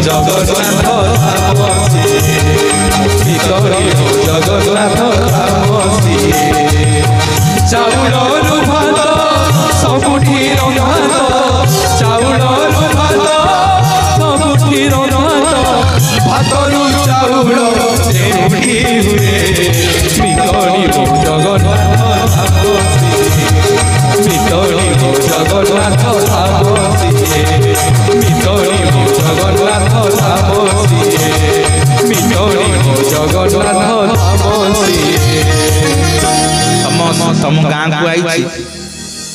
ଜଗନ୍ନାଥ ଧାମ ସିଏ ଭିତରି ମୋ ଜଗନ୍ନାଥ ଧାମ ସିଏ ଚାଉଳରୁ ଭାତ ସବୁଠି ରନ୍ଧାତ ଚାଉଳରୁ ଭାତ ସବୁଠି ରନ୍ଧାତ ଭାତରୁ ଚାଉଳ ଯେଉଁଠି ହୁଏ ଭିତରି ମୋ ଜଗନ୍ନାଥ ଧାମ ସିଏ ଭିତରି ମୋ ଜଗନ୍ନାଥ ଧାମ ସିଏ ଭିତରି ମୋ ଜଗନ୍ନାଥ ଧାମ ସିଏ ଭିତରି ମୋ ଜଗନ୍ନାଥ ଧାମ ସିଏ तम गाँ को आई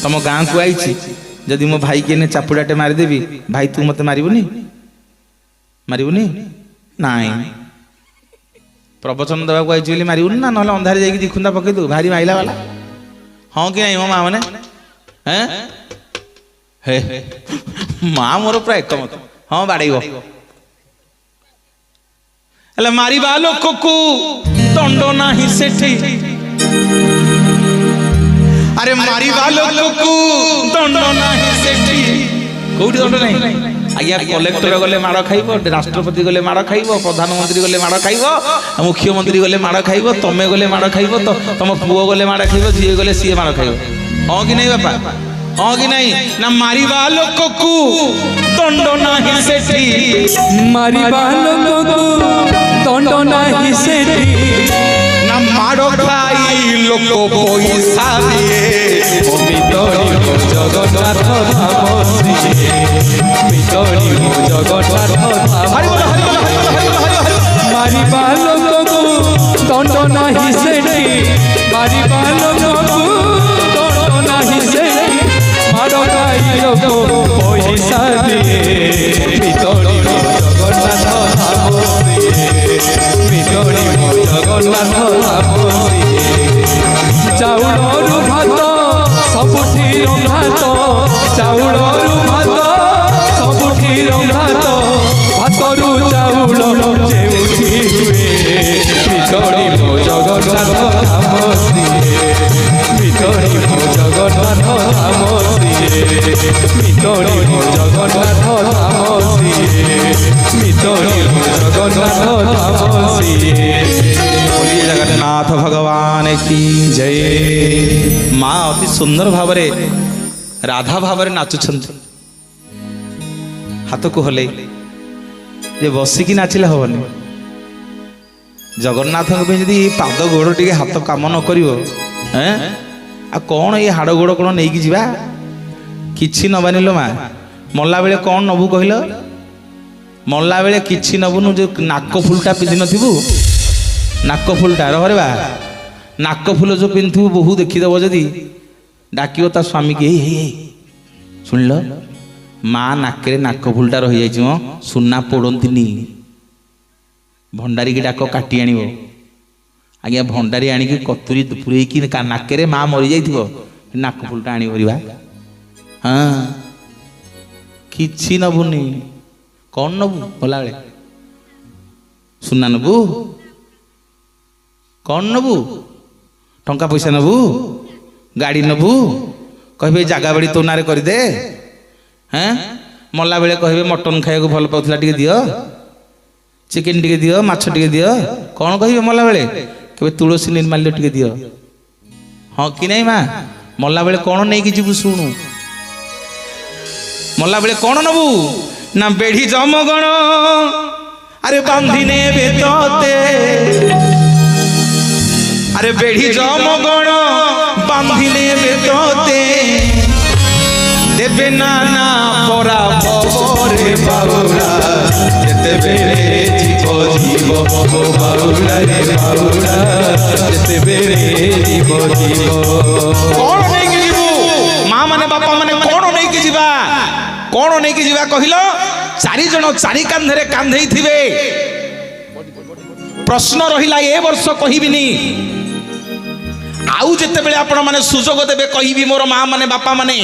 तम गाँ को आई जदि मो भाई के चापुड़ाटे मारिदेवी भाई तू मत मारिबुनी मारिबुनी नाई प्रवचन देवा आई मारिबुनी ना ना अंधारे जाकि दिखुंदा पकई दू भारी माइला वाला हाँ कि नहीं मो माँ मैंने हैं हे माँ मोर पूरा एकमत हाँ बाड़ेब मारिबा लोक को दंड नाही सेठी अरे मारिबा लोक को दंड नाही सेठी कोठी दंड नाही आज्ञा कलेक्टर गले माड़ खाइब राष्ट्रपति गले माड़ खाइब प्रधानमंत्री गले माड़ खाइब मुख्यमंत्री गले माड़ खाइब तमे गले माड़ खाइब तो तुम पुओ गले माड़ खाइब जी गले सी माड़ खाइब हाँ कि नहीं बापा हाँ कि नहीं ना मारिबा लोक को दंड नाही सेठी मारिबा लोक को दंड नाही सेठी ना माड़ो खाई लोक पैसा दिए ভিতরি ମୋ ଜଗନ୍ନାଥ ଧାମ ସିଏ ଭିତରି ମୋ ଜଗନ୍ନାଥ ଧାମ ମାରିବା ଲୋକକୁ ଦଣ୍ଡ ନାହିଁ ସେଠି ମାରିବା ଲୋକକୁ ଦଣ୍ଡ ନାହିଁ ସେଠି ମାଡ଼ ଖାଇ ଲୋକ ପଇସା ଦିଏ ଭିତରି ମୋ ଜଗନ୍ନାଥ ଧାମ ସିଏ ଭିତରି ମୋ ଜଗନ୍ନାଥ ଧାମ ସିଏ ଚାଉଳରୁ ଭାତ ସବୁଠି ରନ୍ଧାତ ଚାଉଳରୁ ଭାତ ସବୁଠି ରନ୍ଧାତ ଭାତରୁ ଚାଉଳ ଯେଉଁଠି ହୁଏ ଭିତରି ମୋ ଜଗନ୍ନାଥ ଧାମ ସିଏ ଭିତରି ମୋ ଜଗନ୍ନାଥ ଧାମ ସିଏ ଭିତରି ମୋ ଜଗନ୍ନାଥ ଧାମ ସିଏ ଭିତରି ମୋ ଜଗନ୍ନାଥ ଧାମ ସିଏ जगन्नाथ भगवान की जय माँ अति सुंदर भाव राधा भाव नाचुंट हाथ को हल जे बसिकी नाचिले हेनी जगन्नाथ जदि पाद गोड़ टे हाथ कम न कर कौन ये हाड़ गोड़ कौन नहीं जा कि नबानी लो माँ मल्ला बेले कौन नबू कहल मल्ला बेले कि नबुनु जो नाक फुलटा पिंधि नथिबु नाक फुलटा रे बा नाक फुल जो पिंधु बहु देखीदेव जदि डाक ता स्वामी की शुण लो माँ नाकरे नाक फुलटा रही जाइए सुना पोड़ती भंडारी की डाक काटी आण आज्ञा भंडारी आणिकी कतुरी पुरे नाकरे माँ मरी जाइए नाक फुलटा आण हाँ कि नबुनी कौन नबू गला बेले सुना नबू कौन नबू टंका पैसा नबू गाड़ी नबू कहे जगह बाड़ी तो ना करदे हैं मल्ला बेले कहे मटन खाया भल पाला टे दियो चिकेन टे दियो माछ टे दियो कौन कहे मल्ला बेले कहे तुलसी निर्माल्य टे दियो हाँ कि नहीं माँ मल्ला बेले कौन नहीं कि जीवु शुणु मल्ला बेले कौन नबू ना बेढ़ी जमगण अरे बांधिने बेतते अरे बेढ़ी जमगण बांधिने बेतते देवे नाना परा बबरे बाउला जेते बेरे जीव जीव बाउला रे बाउला जेते बेरे जीव जीव कौन नहीं कि जीवु माँ माने बापा माने कौन नहीं कि जीवा कौन नहीं कि जीवा कहिलो चारि जण चारि कांधरे कांधई थिबे प्रश्न रहिला ए वर्ष कहिबिनी आउ जेते बेले आपण माने सुजोग देबे कहिबी मोर माँ माने बापा माने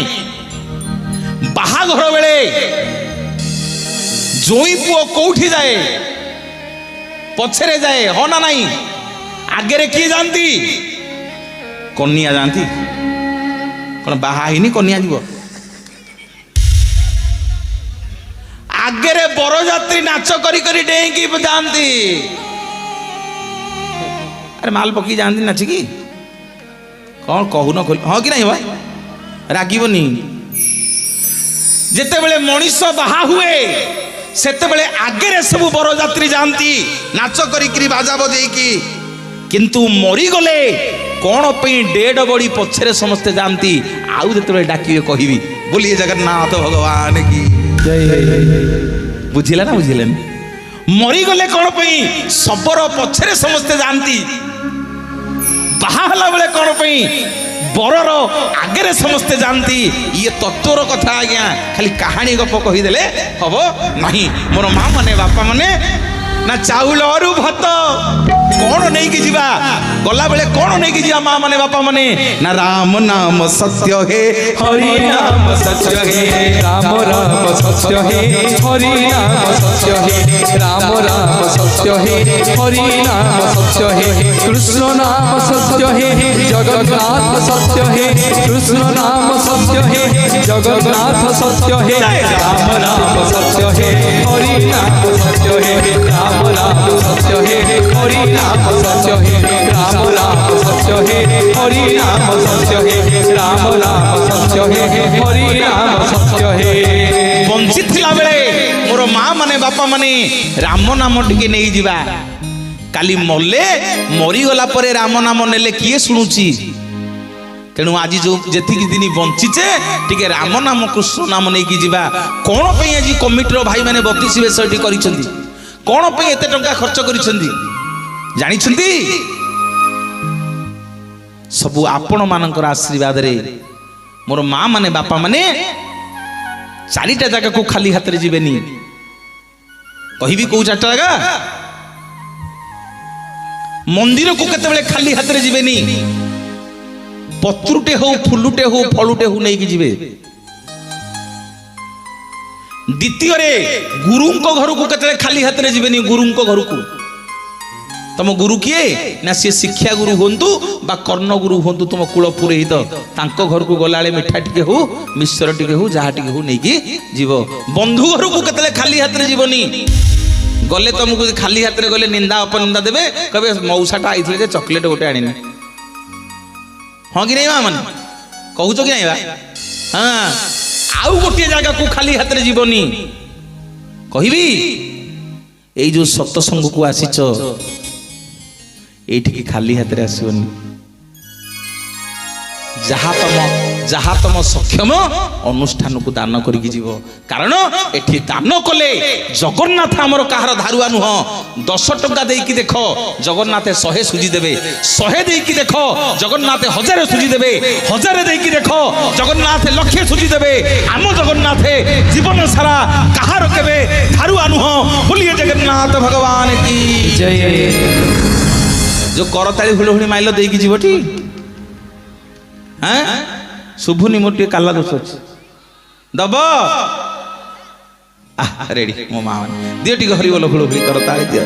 बाहाघर बेले जोई पुओ कोठी जाए पछरे जाए हो ना नहीं आगे किए जानती कन्या जानती कौन बाहा हिनी कन्या जीव ଆଗରେ ବରଯାତ୍ରୀ ନାଚ କରି କରି ଡେଇଁକି ଯାଆନ୍ତି। ଆରେ ମାଲ ପକେଇ ଯାଆନ୍ତି ନାଚିକି। କଣ କହୁନ ହଁ କି ନାହିଁ ବା ରାଗିବନି। ଯେତେବେଳେ ମଣିଷ ବାହା ହୁଏ ସେତେବେଳେ ଆଗରେ ସବୁ ବରଯାତ୍ରୀ ଯାଆନ୍ତି ନାଚ କରିକିରି ବାଜା ବଜେଇକି, କିନ୍ତୁ ମରିଗଲେ କଣ ପାଇଁ ଡେଡ ବଡି ପଛରେ ସମସ୍ତେ ଯାଆନ୍ତି। ଆଉ ଯେତେବେଳେ ଡାକିବେ କହିବି ବୋଲିଏ ଜଗନ୍ନାଥ ଭଗବାନ କି ବୁଝିଲା ନା ବୁଝିଲେନି? ମରିଗଲେ କଣ ପାଇଁ ଶବର ପଛରେ ସମସ୍ତେ ଯାଆନ୍ତି, ବାହା ହେଲା ବେଳେ କଣ ପାଇଁ ବରର ଆଗରେ ସମସ୍ତେ ଯାଆନ୍ତି। ଇଏ ତତ୍ଵର କଥା ଆଜ୍ଞା, ଖାଲି କାହାଣୀ ଗପ କହିଦେଲେ ହବ ନାହିଁ। ମୋର ମା ମାନେ ବାପା ମାନେ ନା ଚାଉଳରୁ ଭାତ କଣ ନେଇକି ଯିବା, ଗଲା ବେଳେ କଣ ନେଇକି ଯିବା ମା ମାନେ ବାପା ମାନେ? ନା ରାମ ନାମ ସତ୍ୟ ହେ हरि नाम सत्य है राम राम सत्य है हरि नाम सत्य है राम राम सत्य है हरि नाम सत्य है कृष्ण नाम सत्य है जगन्नाथ सत्य है कृष्ण नाम सत्य है जगन्नाथ सत्य है राम नाम सत्य है हरि नाम सत्य है राम राम सत्य है हरि नाम सत्य है राम राम सत्य है हरि नाम सत्य है राम राम सत्य है हरि नाम सत्य है। बंची थिला बेले मोर माँ माने बापा माने राम नाम टिके नहीं जिबा। काली मले मरी गला परे राम नाम नेले किए शुणुची? तेणु आज जो जेतिकी दिन बंचीचे टिके राम नाम कृष्ण नाम नहीं कि जिबा। कौन पे आज कमिटर भाई माने 32 बेसटी करिसेंती, कौन पे एते टंका खर्च करिसेंती जानिछंती? सबु आपण मानकर आशीर्वाद रे मोर माँ माने बापा माने 4टा जगह को खाली हाथ रे जीवेनी। कहिबी को 4टा जगह? मंदिर को केतेबेले खाली हाथ रे जीवेनी। पत्रुटे हो फुलुटे हो फलुटे हो नहीं कि जीवे। द्वितीय रे गुरु को घर को केतेबेले खाली हाथ रे जीवेनी। गुरु को घर को तुम गुरु किए ना सी शिक्षा गुरु हूँ बा कर्ण गुरु हूँ तुम कूल पुरोहित तांको घर को गला मिठा टिके हो मिश्र टिके हो जहाँ टिके हो नहीं कि जीव। बंधु घर को केतले खाली हाथ रे जीवनी। गले तुमको खाली हाथ रे गले निंदा अपनिंदा देवे, कहे मौसाटा आई थे चॉकलेट गोटे आने। हाँ कि नहीं माँ मैंने कहूच कि नहीं? हाँ आउ गोटे जगह को खाली हाथ रे जीवनी। कहबी एई जो सत्संग को आसीच एठी खाली हाथ रे आसीबनी। जहाँ तुम सक्षम अनुष्ठान को दान करिकी जीव। कारण एठी दान कले जगन्नाथ आमर कहार धारुआ नुह। 10 टंका देकी देख जगन्नाथ 100 सुझी देवे, 100 देकी देख जगन्नाथ 1000 सुझी देवे, 1000 देकी देख जगन्नाथ 1,00,000 सुझी देवे। आम जगन्नाथ जीवन सारा कहार केबे धारुआ नुह। बोलिए जगन्नाथ भगवान की जय। जो करताली हुलहुली माइल देकी जीवटी हाँ शुभुनी मोर काला दोष अच्छे दब रेडी मो माँ दियो टी हरी बोल हुलहुली करताली दियो।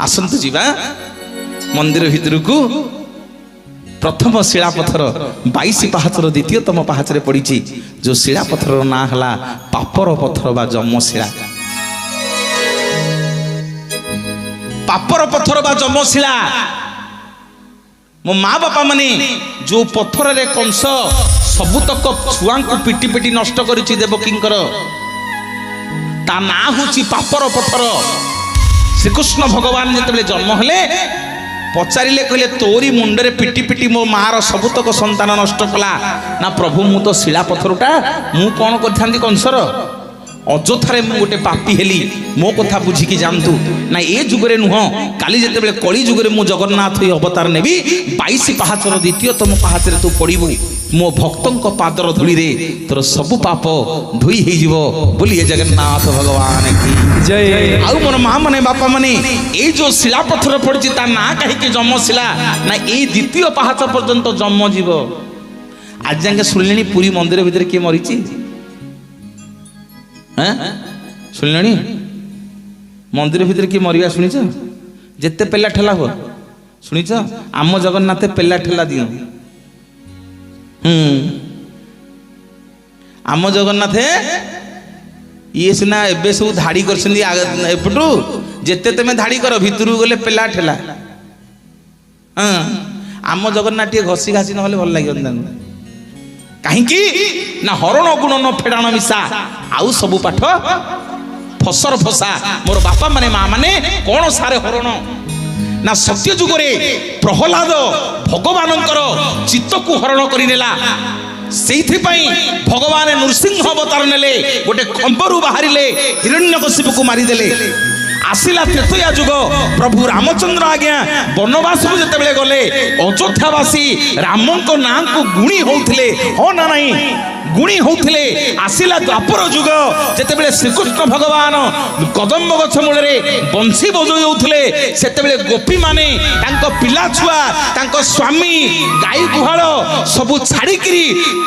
आसंतु जीवा मंदिर भितर को प्रथम शिलापथर 22 पाहाचर द्वितीयतम पाहाचरे पड़ी जो शिलापथर ना हला पापर पथर बा जमशिला। पापर पथर बा जमशिला। मो माँ बापा माने जो पथर रे कंस सबुतक छुआ को पिटी पिटी नष्ट करिछि देवकींकर ता ना होछि पापर पथर। श्रीकृष्ण भगवान जेतेबेले जन्म हेले पचारिले कहले तोरी मुंडरे पिटी पिटी मो मार सबुतक संतान नष्ट कला ना प्रभु मु तो शिला पथरटा मु कौन करथांती कंसर अजोथारे मु गोटे पापी हेली मो कथा बुझिकी जानतु ना ए जुगरे नुह काली जेतेबेले कली जुगरे मु जगन्नाथ अवतार नेबी 22 पाहाचर द्वितीयतम पाहाचरे तू पड़िबु मो भक्तंक पादर धूली रे तोर सबु पाप धोई हे जीवो। बोलिए जगन्नाथ भगवान की जय। आउ मोर माँ माने बापा माने ए जो शिला पथर पड़छि ता ना कहि के जमशिला ना ए द्वितीय पाहाच पर्यंत जम जीव। आज जाके सुनलेनी पुरी मंदिर भीतर के मरिछि शुणिल मंदिर भितर किए मरिया शुणिच जिते पेला ठेला हो शुणिच आम जगन्नाथ पेला ठेला दियो आम जगन्नाथ ये सिना एबे सब धाड़ी करपटू जिते तुम धाड़ी कर भितर गले पेला ठेला। हाँ आम जगन्नाथ टे घसी घासी ना भल लगे कहीं ना हरण गुण न फेड़ाण मिशा आउ सबू पाठ फसर फसा मोर बापा माने माँ माने कौन सारे हरण ना सत्य जुगरे प्रहलाद भगवान चित्त को हरण करनेला से भगवान नृसिंह अवतार नेले गोटे खंबरू बाहर हिरण्यकशिपु को मारिदेले। आसिला त्रेतया जुग प्रभु रामचंद्र आज्ञा वनवास को जिते गले अयोध्यावासी राम को ना को गुणी होते हाँ ना नहीं गुणी होते आसिला द्वापर जुग जिते श्रीकृष्ण भगवान कदम्ब गछ मूल बंशी बजाउते से गोपी माने पिला छुआ स्वामी गाई गुहाल सबू छाड़िकी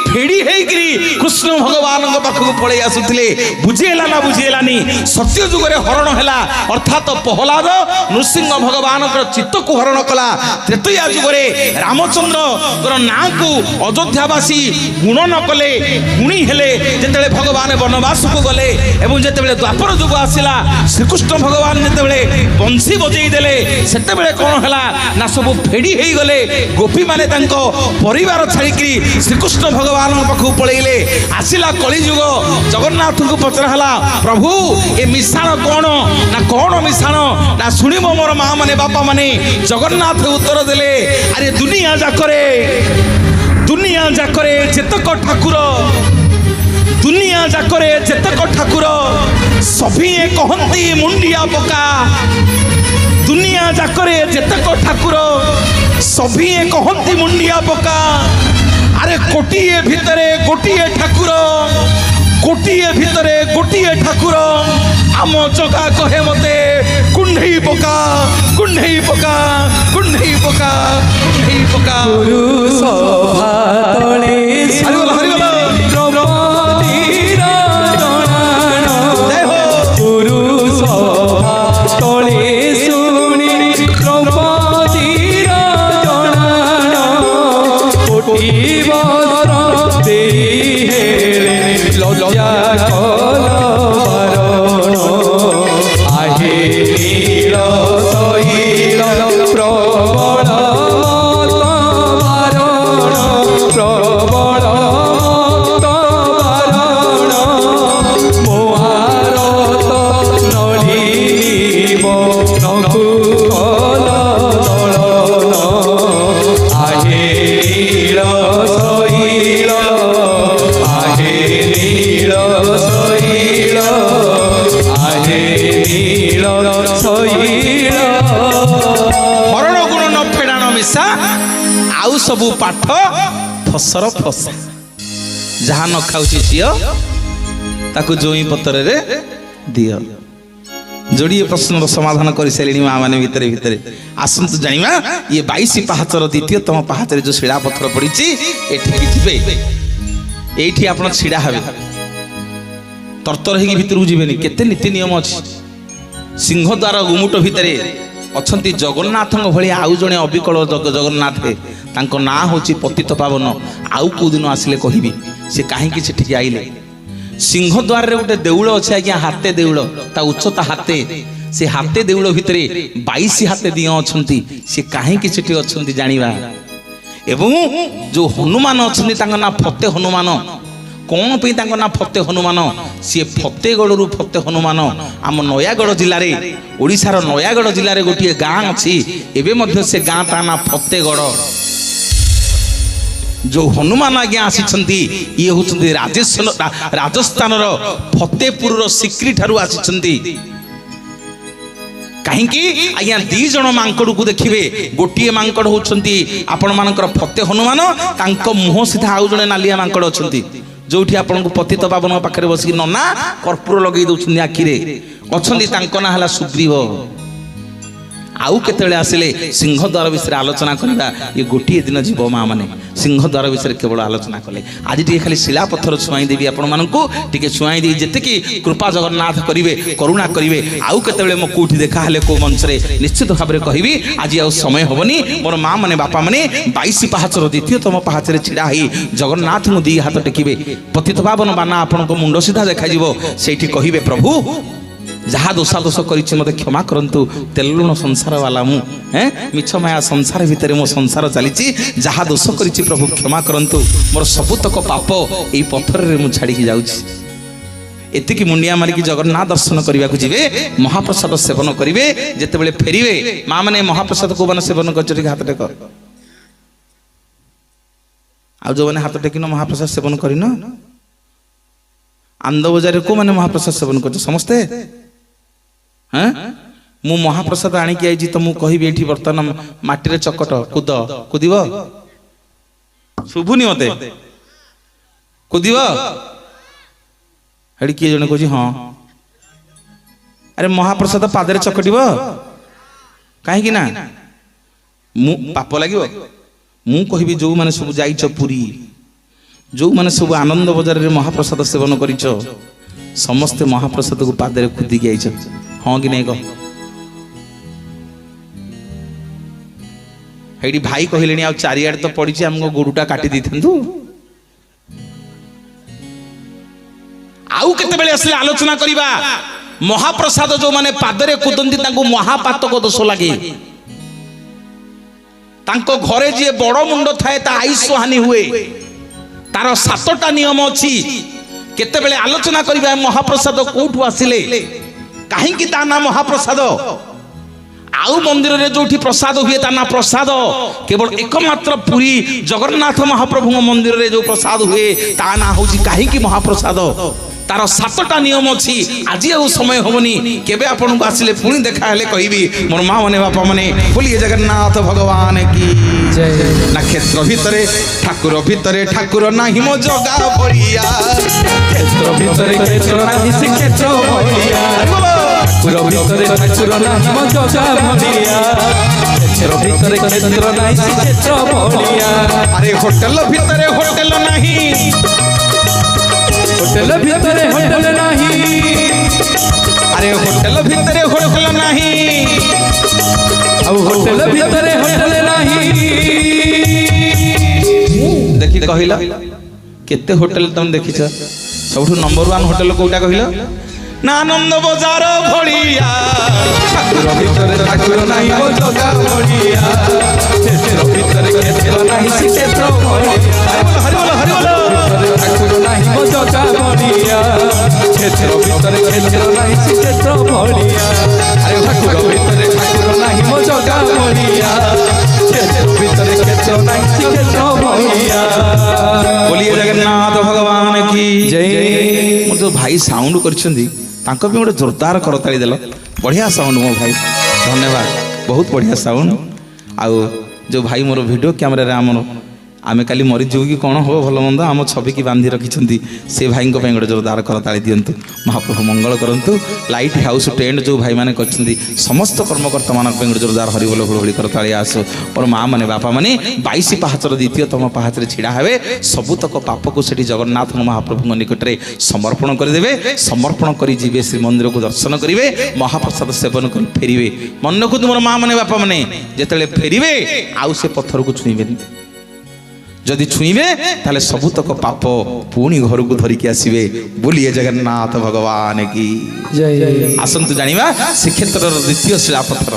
फेड़ी होकरी कृष्ण भगवान पाखक पलि आसुले बुझीला ना बुझीलानी सत्य जुगरे हरण है अर्थात प्रहलाद नृसिंह भगवान चित्त को हरण कला। त्रेतया जुगरे रामचंद्र ना को अयोध्यावासी गुण न कले गुणी हेले जिते भगवान वनवास को गले एवं जिते द्वापर जुग आसला श्रीकृष्ण भगवान जिते बंशी बजई देले सेते कौन है ना सब फेड़ी हो गले गोपी माने परिवार छाड़ी श्रीकृष्ण भगवान पाखक पलैले। आसला कलिजुग जगन्नाथ को पचरा प्रभु ए मिशाण कौन ना कौन मिशाण ना शुणव मोर माँ माने बापा माने जगन्नाथ उत्तर देले अरे दुनिया जाकरे जेतक ठाकुर दुनिया जाकरे जेतक ठाकुर सभी कहती मुंडिया पका दुनिया जाकरे जेतक ठाकुर सभी कहती मुंडिया पका अरे कोटिए भितरे गोटिए ठाकुर गोटिए भितरे गोटिए ठाकुर आम जगा कहे मते कुंढई पका कुंढई पका कुंढई पका कुंढई पका गुरु सभा तले गुरु सभा तले शुणी द्रौपदीर जनाण कोटि वस्त्र देई हेले लज्जा सबू पाठ फसर फसा जहाँ न खाऊची झील ताकू जोई पतर दियो। जोड़िए प्रश्न समाधान कर सारे माँ मैंने भितर भितर आसतु जाना ये 22 पाहाचर द्वितीय तम पाहाचर जो शिड़ा पथर पड़ी ये आप छिड़ा हे तरतर हो भितर जीवेनि केते नीति नियम अच्छी सिंहद्वार गुमुट भितर अच्छा जगन्नाथ भाई आउ जड़े अविकल जगन्नाथ तांको ना होची पतित पावन आउ को दिन आसिले कहबी से कहीं से आइले सिंहद्वार रे गोटे देउल अच्छे आज्ञा हाते देउल ता उच्चता हाते से हाते देउल भितर 22 हाते दिय अच्छी से कहीं से अच्छा जानिबा एवं जो हनुमान अच्छा ना फते हनुमान कौन पे ना फते हनुमान सी फतेगढ़ फते हनुमान आम नयागढ़ जिले में ओडिशार नयागढ़ जिले में गोटे गाँ अच्छी एवं से गाँ ता ना फतेगढ़ जो हनुमान आज्ञा आसी ये हूँ राजस्थान फतेपुर सिक्री ठारू आसी कहीं आज्ञा 2 जन मांकड़ को देखिए गोटे मांकड़ होती आपण मानकर फते हनुमान मुह सीधा आउ जड़े नालिया मांकड़ अच्छा जो आपन को पतित पावन पाखे बसिक नना कर्पूर लगे दौरान आखिरे अच्छा ना है सुग्रीव आउ केतेबेले आसिले सिंहद्वार विषय आलोचना करबा ये गोटे दिन जीव माँ मैंने सिंहद्वार विषय केवल आलोचना कले आज टी खाली शिला पत्थर छुआई देवी आपण मानकू टिके छुआई दे जेतिकी कृपा जगन्नाथ करिवे करुणा करिवे आउ केतेबेले मो कोठी देखा हले को मंच रे निश्चित भाव रे कहिबी आज आउ समय होबनी मोर माँ माने बापा माने 22 पाहाचर द्वितीयतम पाहाचरे छिड़ा ही जगन्नाथ मु दी हाथ टेकिबे पतित पावन बाना आपण को मुंडो सीधा देखा जीवो सेठी कहिबे प्रभु जहाँ दोषा दोष कर मत क्षमा करंतु तेल लुण संसार वाला मु मिछ माया संसार भितर मो संसार चली जहाँ दोष कर प्रभु क्षमा करंतु मोर सबुतक पाप यही पत्थर रे मु छाड़ी जाउछि एतिकी मुंडिया मारिकी जगन्नाथ दर्शन करने को जीवे महाप्रसाद सेवन करेंगे जिते फेरवे माँ मैंने महाप्रसाद को मैंने सेवन कर हाथ टेक आ जो मैंने हाथ टेकिन महाप्रसाद सेवन कर आनंद बजार को मैंने महाप्रसाद सेवन कर समस्ते हाँ मु महाप्रसाद आणिकी आई तो मुझे ये बर्तमान माटी चकट कूद कूदब शुभुनि मते कूदब हेड़ी किए जने कह हाँ अरे महाप्रसाद पादरे चकटिब कहीं ना मु पाप लगे मु कहि जो मैंने सब जाइच पुरी जो मैंने सब आनंद बजार रे महाप्रसाद सेवन करिच समस्ते महाप्रसाद को पादरे खुदी के आइछ हाँ कि नहीं कह हेड़ी भाई कहले आ चारियाड़ तो पड़ी आमको गोड़ूटा काटी दी था आउ केतेबेले असले आलोचना करिबा महाप्रसाद जो माने पादरे कुदंती तांको महापातक दोष लागे तांको घरे जे बड़ मुंड थाए ता आयुष हानि हुए तार 7टा नियम अछि केतेबेले आलोचना करिबा महाप्रसाद कोठु आसिले काहे कि ता नाम महाप्रसाद आउ मंदिर रे जोठी प्रसाद हुए ता ना प्रसाद केवल एकमात्र पुरी जगन्नाथ महाप्रभु मंदिर रे जो प्रसाद हुए ता ना होची काहे कि महाप्रसाद तार 7टा नियम अच्छी आज आउ समय होनी केबे आपन को आसिले पुणी देखा हेले कहबी मोर माँ माने बापा माने बोलिए जगन्नाथ भगवान की जय ना क्षेत्र भितरे ठाकुर नाही मो जगा भरिया क्षेत्र भितरे क्षेत्र नाही से क्षेत्र भरिया ठाकुर भितरे ठाकुर नाही मो जगा भरिया क्षेत्र भितरे क्षेत्र नाही से क्षेत्र भरिया अरे होटल भितरे होटल नाही होटल भितरे होटल नहीं अरे होटल भितरे होटल नहीं अब होटल भितरे होटल नहीं देखी कहला केते होटल तुम देखिछ सबठु नंबर 1 होटल कोटा कहला ना आनंद बजार भड़िया ठाकुर भितरे ठाकुर नहीं हो जगा भड़िया क्षेत्र भितरे क्षेत्र नहीं से क्षेत्र भड़िया हरि बोल ठाकुर नहीं हो जगा भड़िया क्षेत्र भितरे क्षेत्र नहीं से क्षेत्र भड़िया अरे ठाकुर भितरे ठाकुर नहीं हो जगा भड़िया क्षेत्र भितरे क्षेत्र नहीं से क्षेत्र भड़िया बोलिए जगन्नाथ भगवान की जय मोर जो भाई साउंड करछंदी तांको भी गोटे जोरदार करताली देल बढ़िया साउंड मो भाई धन्यवाद बहुत बढ़िया साउंड आउ जो भाई मोर वीडियो कैमेरा आम आमे काली मरी जो कि कौन हो भल मंद आम छवि की बांधि रखिंट से भाई गोटे जोरदार करताली दिंतु महाप्रभु मंगल करूँ लाइट हाउस टेंट जो भाई मैंने समस्त कर्मकर्ता मान गोटे जोरदार हरिबोल हुड़हुड़ी करताली आसु और माँ मैंने बापा मैंने 22 पाहाचर द्वितीयतम पाहाचरे छिड़ा हे सबुतक पाप को सेठी जगन्नाथ महाप्रभु निकट में समर्पण करदे समर्पण कर जीवे श्रीमंदिर को दर्शन करेंगे महाप्रसाद सेवन कर फेरवे मन को तुम माँ मैंने बापा मैंने जिते फेरवे आउ से पत्थर को छुईबे जदि छुईबे ताले सबुतक पाप पुणी घर को धरिकी आसबे बोलिए जगन्नाथ भगवान की जय आसंतु जानिबा श्रीक्षेत्र द्वितीय शिलापत्थर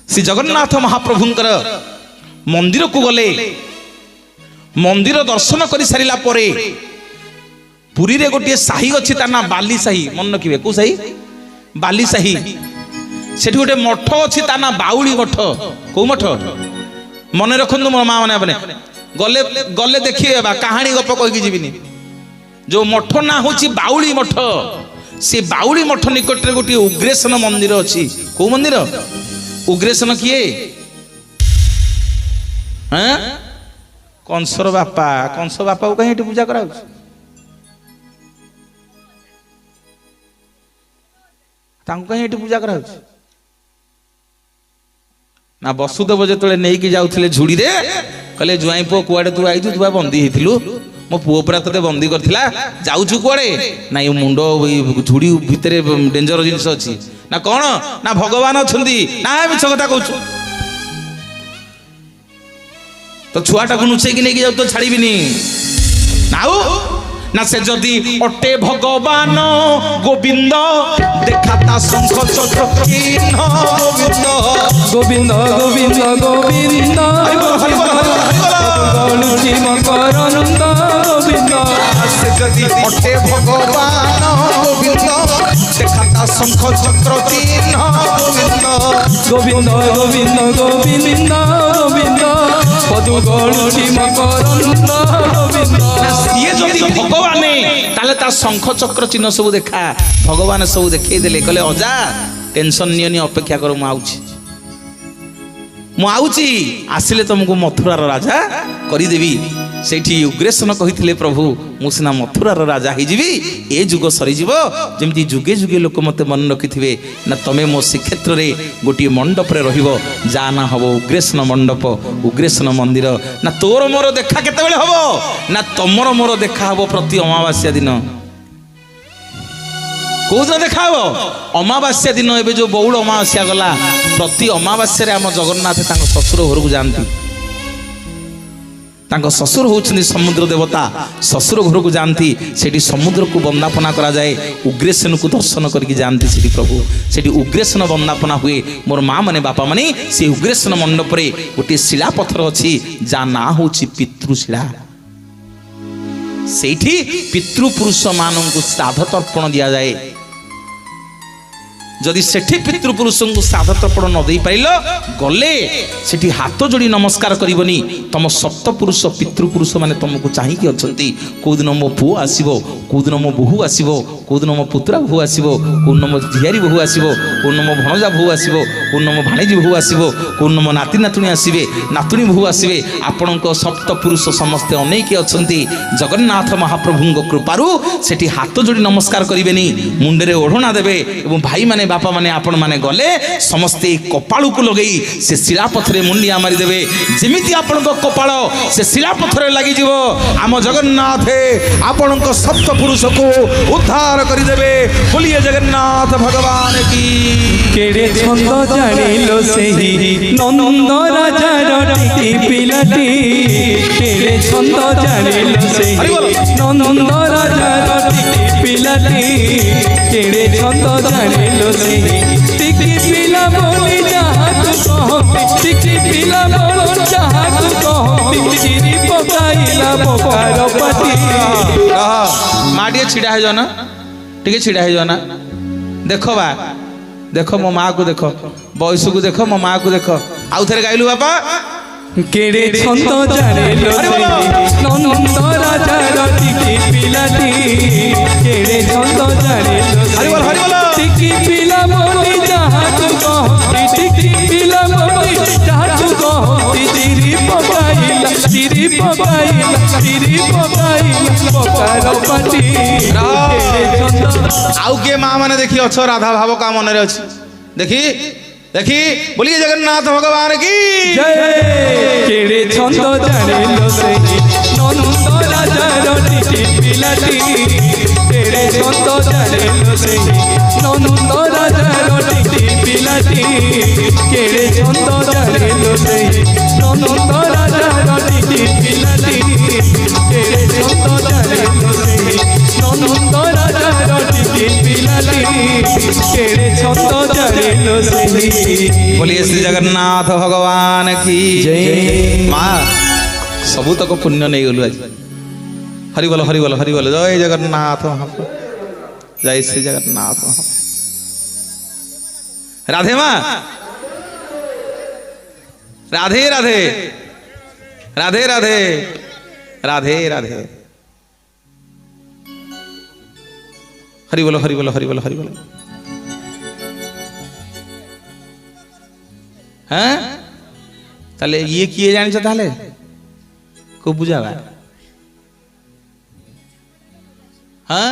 श्री जगन्नाथ महाप्रभुंकर मंदिर को गले मंदिर दर्शन कर सारा परे पुरी रे गोटे साही अच्छी तार ना बाली साही मन रखिए को साही बाली साही सेठी गोटे मठ अच्छी तार ना बाउली मठ को मठ मन रखु मो माँ मैंने अपने गले गले देखिए कहानी गप कहीकि जीविनी जो मठ ना हूँ बाउली मठ से बाउली मठ निकट में गोटे उग्रेसन मंदिर अच्छी कौ मंदिर उग्रेसन किए हाँ कंसर बापा को कहीं पूजा करा तांको कहीं एटी पूजा करा ना वसुदेव जो नहीं कि जाऊे झुड़ी रे कहले जुआई पुओ कुआड़े तू आई तू बंदी होइथिलु मो पुओ परा तते बंदी करथिला जाउछु कुआड़े ना ये मुंडो झुड़ी भितर डेंजर जिनिस अछि ना कौन ना भगवान अछंती ना मिछ कथा कहछु तो छुआटा को नुचे कि नहीं जाऊ तो छाड़ीबिनी नाउ ना से जदि अटे भगवान गोविंद देखाता शंख चक्र चिन्ह गोविंद गोविंद गोविंद गणुची मकरंद गोविंद से जदि अटे भगवान गोविंद देखाता शंख चक्र चिन्ह गोविंद गोविंद गोविंद गोविंद पदु गणुची मकरंद गोविंद ये जदि भगवान ताले ता शंख चक्र चिन्ह सब देखा भगवान सब देखै देले कहले अजा टेंशन नियनि अपेक्षा करो मु आउची आसिले तुमको मथुरार राजा करिदेवी सेठी उग्रेसन कहिथिले प्रभु मु सिना मथुरार राजा हो जीवी ए जुग सरी जीव जेमती जुगे जुगे लोक मते मन रखिथिबे ना तमे मो श्रीक्षेत्र रे गोटी मंडप रे रहिबो जाना हबो उग्रेसन मंडप उग्रेसन मंदिर ना तोर मोर देखा केते बेले हबो ना तमर मोर देखा हबो प्रति अमावास्या दिन कौ दिन देखा अमावास्या दिन एवं जो बौड़ अमावास्या गला प्रति अमावास्या आम जगन्नाथ ससुर घर को जाती ससुर होती समुद्र देवता ससुर घर को जाती सेठी समुद्र को वंदापना करा जाए उग्रेसन को दर्शन करके जाती सेठी प्रभु सेठी उग्रेसन वंदापना हुए मोर माँ माने बापा माने से उग्रेसन मंडप रे गोटे शिला पत्थर अच्छी जा ना हूँ पितृशिला सेठी पितृपुरुष मान को श्राद्ध तर्पण दि जाए जदि सेठी पितृपुरुष को श्राद्ध तर्पण न दे पाइल गले सेठी हाथ जोड़ी नमस्कार करबनी तम सप्तपुरुष पितृपुरुष माने तुमको चाहिए अच्छी कौ दिन मो पुओ आसो कौ दिन मो बोहू आसो कौ दिन मो पुत्रा बोहू आसो कौ दिन मो झियारी बोहू आसो कौ दिन मो भणजा बोहू आसो कौ दिन मो भाणीजी बोहू आसो कौ दिन मो नाती नातुणी आसवे नातुणी बोहू आसवे आपण सप्तपुरुष समस्ते अनेक अच्छा जगन्नाथ महाप्रभु कृपारू सेठी हाथ जोड़ी नमस्कार करें मुंडे ओढ़ना देवे और भाई माने बापा माने आपण माने गले समस्ते कपाळू को लगई से शिला पथरे मुंडिया मारी देवे जेमिति आपण को कपाळ से शिला पथरे लागि जीवो आम जगन्नाथ आपण को सप्त पुरुष को उद्धार करि देवे बोलिए जगन्नाथ भगवान की केड़े छंद जानिलो सेही नंद राजा रटी पिलाटी केड़े छंद जानिलो सेही नंद राजा रटी पिलाटी केड़े छंद जानिलो टिकी पिला बोली जहाज कहती टिकी पिला बोली जहाज कहती चिरी पकाइला पकार पाटी माटिए छिड़ा है जाना टिके छिड़ा है जाना देखो बा देखो मो माँ को देखो बयस को देखो मो माँ को देखो आउ थे गाइलु बापा केड़े छंद जानिलो नंद राजा टिकी पिलाटी केड़े छंद जानिलो टिकी पिला बोली जहाज कहती टिकी पिला बोली जहाज कहती चिरी पकाइला पकार पाटी आउ के माँ माने देखी अच्छो राधा भाव का मन रे अछि देखी देखी बोलिए जगन्नाथ भगवान की जय केड़े छंद जानिलो से नंद राजा टिकी पिलाटी केड़े छंद जानिलो से नंद राजा टिकी पिलाटी केड़े छंद जानिलो से नंद राजा टिकी पिलाटी केड़े छंद जानिलो से नंद राजा टिकी पिलाटी केड़े छंद जानिलो से बोलिए श्री जगन्नाथ भगवान की जय माँ सबू तक पुण्य नहीं गलु आज हरि बोल हरि बोल हरि बोल जय जगन्नाथ जय श्री जगन्नाथ राधे माँ राधे राधे राधे राधे राधे राधे हरि बोल हरि बोल हरि बोल हरि बोल हाँ ताले ये किए जानी चाहता है को बुझा बा हाँ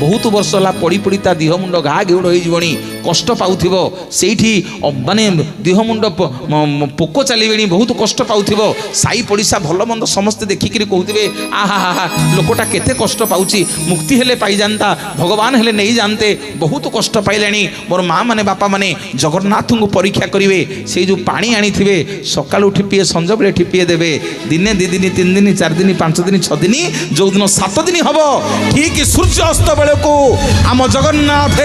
ବହୁତ ବର୍ଷ ହେଲା ପଡ଼ି ପଡ଼ି ତା ଦେହ ମୁଣ୍ଡ ଘା ଘେଉଡ଼ ହେଇଯିବଣି, କଷ୍ଟ ପାଉଥିବ ସେଇଠି ମାନେ ଦେହ ମୁଣ୍ଡ ପୋକ ଚାଲିବେଣି, ବହୁତ କଷ୍ଟ ପାଉଥିବ। ସାଇ ପଡ଼ିଶା ଭଲ ମନ୍ଦ ସମସ୍ତେ ଦେଖିକିରି କହୁଥିବେ ଆହା ହା ହା ଲୋକଟା କେତେ କଷ୍ଟ ପାଉଛି, ମୁକ୍ତି ହେଲେ ପାଇଯାନ୍ତା, ଭଗବାନ ହେଲେ ନେଇଯାନ୍ତେ, ବହୁତ କଷ୍ଟ ପାଇଲେଣି। ମୋର ମା ମାନେ ବାପା ମାନେ ଜଗନ୍ନାଥଙ୍କୁ ପରୀକ୍ଷା କରିବେ। ସେଇ ଯେଉଁ ପାଣି ଆଣିଥିବେ ସକାଳୁ ଠିପିଏ ସଞ୍ଜବେଳେ ଠିପିଏ ଦେବେ, ଦିନେ 2 ଦିନ 3 ଦିନ 4 ଦିନ 5 ଦିନ 6 ଦିନ, ଯେଉଁଦିନ 7 ଦିନ ହବ ଠିକ ସୂର୍ଯ୍ୟ ଅସ୍ତ ବେଳକୁ ଆମ ଜଗନ୍ନାଥ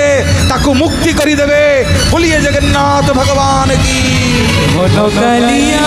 ତାକୁ ମୁକ୍ତି କରିଦେବେ। ବୋଲିଏ ଜଗନ୍ନାଥ ଭଗବାନ କି। कालिया